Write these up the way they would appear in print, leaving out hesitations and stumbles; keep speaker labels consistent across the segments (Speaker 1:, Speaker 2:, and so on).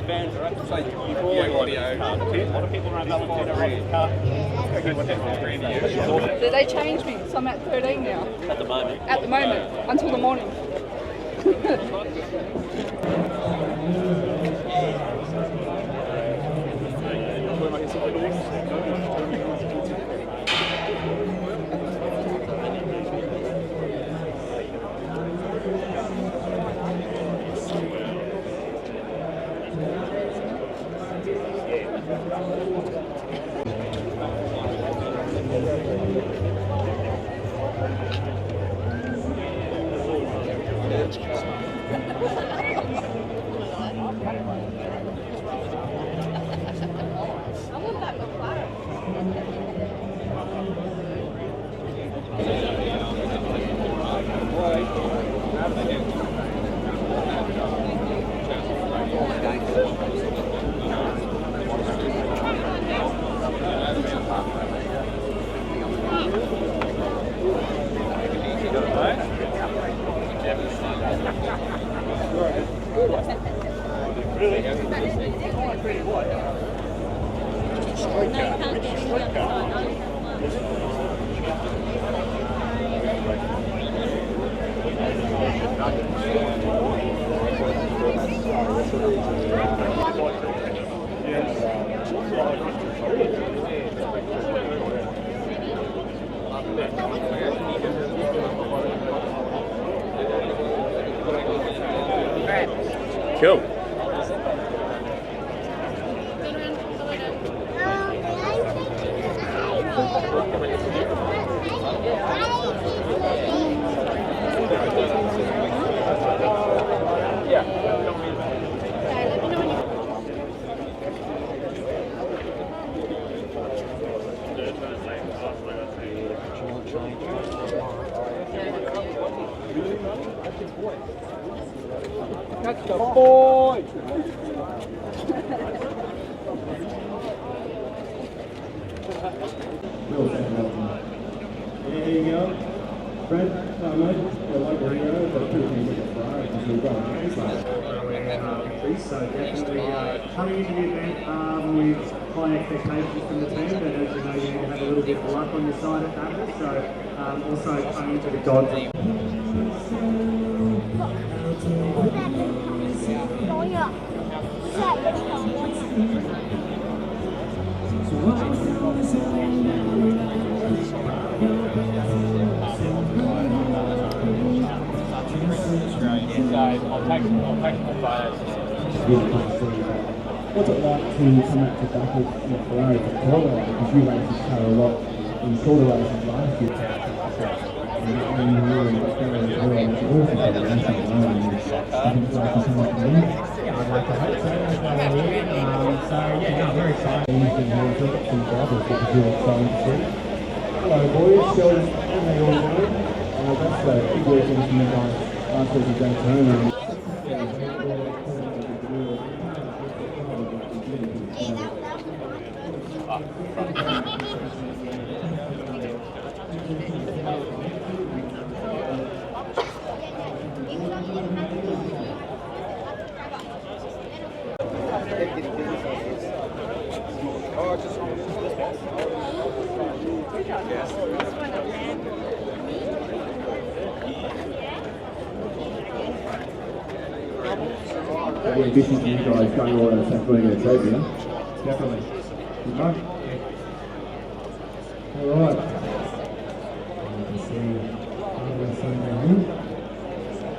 Speaker 1: Vans are up to say
Speaker 2: audio. A lot of people around Bathurst
Speaker 3: Did they change me? So I'm at 13 now.
Speaker 1: at the moment.
Speaker 3: At the moment, until the morning.
Speaker 1: Cool.
Speaker 3: That's the boy!
Speaker 4: There you go. Fred, no, mate, I like the hero, but I pretty think it's right because we've got a so definitely coming into the event with high expectations from the team, but as you know, you need to have a little bit of luck on your side at Bathurst, so also coming into the dodge. What's it like to come out to Bathurst in a Ferrari for taller races? Because you race this car a lot in shorter races last year. I'd like to hope so. So yeah, no, very excited. Some brothers, which is really exciting to see. Hello boys, Sheldon, and they all doing? That's a big weekend from you guys. Last week we went home and ambition for you guys going all out and putting a trophy, huh? Definitely. Good luck. Alright.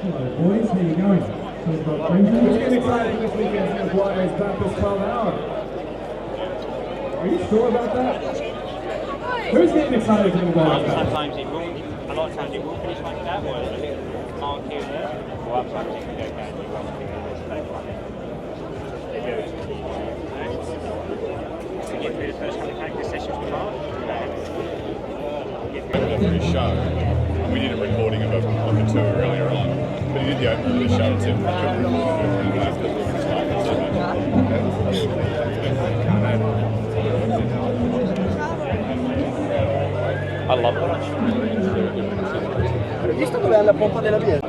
Speaker 4: Hello boys, how you going? Who's getting excited for this weekend's Flyers Bathurst 12 hour? Are you sure about that? Who's getting excited for the Flyers?
Speaker 2: Sometimes it will. A lot of times it will finish like that, or a little mark here and there. Or other times it can go down. To get through the first couple of practice sessions with Mark.
Speaker 5: For his show, and we did a recording of a tour earlier on, but he did the opening of the show and said,
Speaker 1: I love that.
Speaker 6: Hai visto dov'è la pompa della via?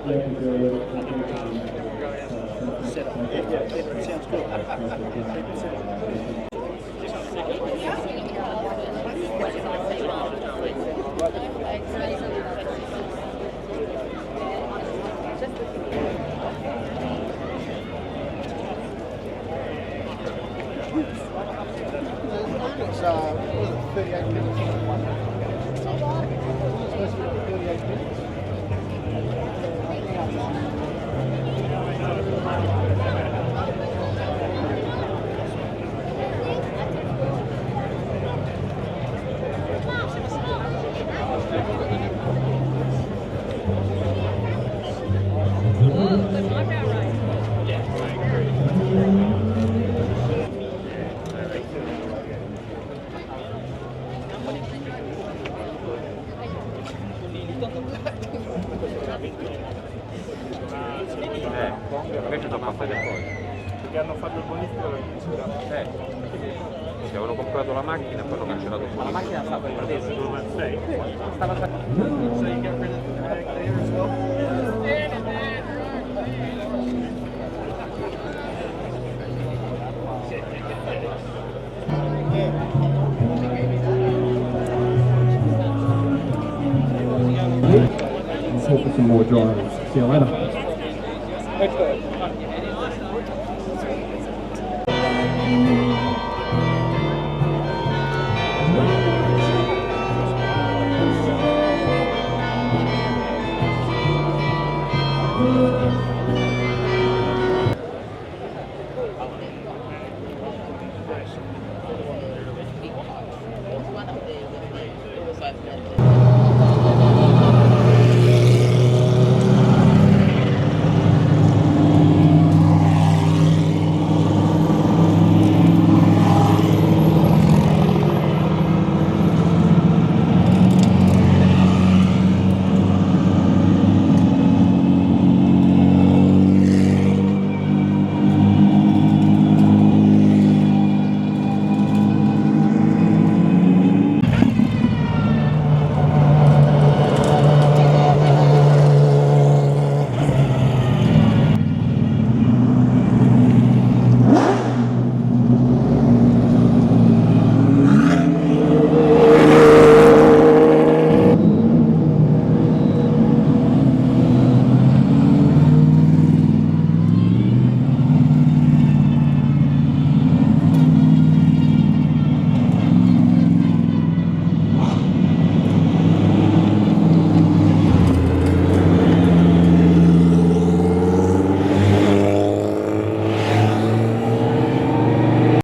Speaker 6: Sounds good. It's 38 minutes. It's supposed to be 38 minutes.
Speaker 1: Invece sono passati poi.
Speaker 2: Perché hanno fatto il bonifico alla vincita.
Speaker 1: Sì, avevano comprato la macchina e poi hanno cancellato tutto.
Speaker 2: La macchina sta per adesso, dove sei? Stava
Speaker 4: Let's hope for some more drivers. See you later.
Speaker 3: Thank you.